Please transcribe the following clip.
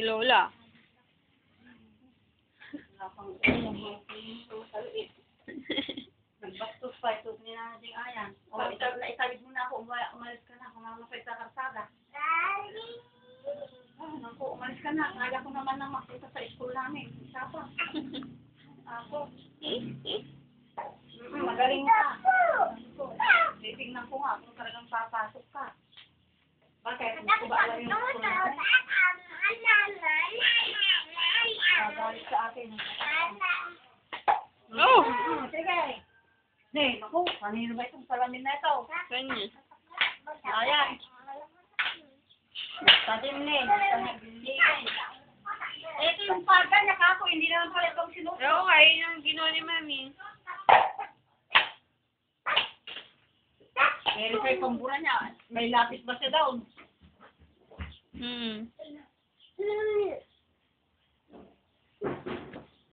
Lola. Nagbastos pa ito ni Nanay Ayan. O, naitawid mo na ako. Umalis ka na. Kumamapay sa karsada. Ako, umalis ka na. Kaya ko naman nang makita sa school namin. Isa pa. Ako. Magaling ka. Titignan ko nga kung talagang papasok ka. Bakit? Hindi ko ba alam yung school namin? Galit sa akin. Oh! Sige. Ne, naku, kanino ba itong salamin na ito? Kanya. Ayan. Tadim ne. Ito yung paga niya kako, hindi naman pala itong sinuko. Oo, ayun yung ginawa ni Mami. Meron sa itong bura niya. May lapis ba siya daw? Hmm.